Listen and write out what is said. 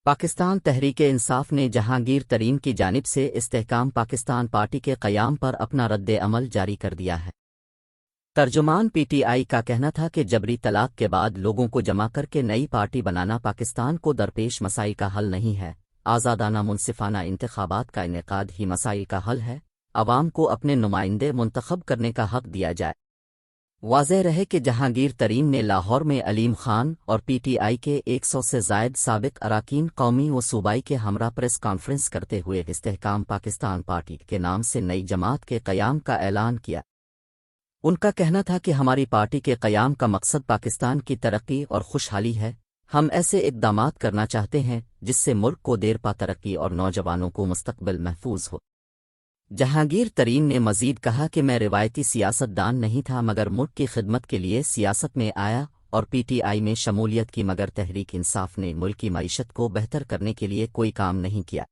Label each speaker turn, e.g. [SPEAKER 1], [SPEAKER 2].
[SPEAKER 1] پاکستان تحریک انصاف نے جہانگیر ترین کی جانب سے استحکام پاکستان پارٹی کے قیام پر اپنا رد عمل جاری کر دیا ہے۔ ترجمان پی ٹی آئی کا کہنا تھا کہ جبری طلاق کے بعد لوگوں کو جمع کر کے نئی پارٹی بنانا پاکستان کو درپیش مسائل کا حل نہیں ہے، آزادانہ منصفانہ انتخابات کا انعقاد ہی مسائل کا حل ہے، عوام کو اپنے نمائندے منتخب کرنے کا حق دیا جائے۔ واضح رہے کہ جہانگیر ترین نے لاہور میں علیم خان اور پی ٹی آئی کے 100 سے زائد سابق اراکین قومی و صوبائی کے ہمراہ پریس کانفرنس کرتے ہوئے استحکام پاکستان پارٹی کے نام سے نئی جماعت کے قیام کا اعلان کیا۔ ان کا کہنا تھا کہ ہماری پارٹی کے قیام کا مقصد پاکستان کی ترقی اور خوشحالی ہے، ہم ایسے اقدامات کرنا چاہتے ہیں جس سے ملک کو دیر پا ترقی اور نوجوانوں کو مستقبل محفوظ ہو۔ جہانگیر ترین نے مزید کہا کہ میں روایتی سیاست دان نہیں تھا مگر ملک کی خدمت کے لیے سیاست میں آیا اور پی ٹی آئی میں شمولیت کی، مگر تحریک انصاف نے ملک کی معیشت کو بہتر کرنے کے لیے کوئی کام نہیں کیا۔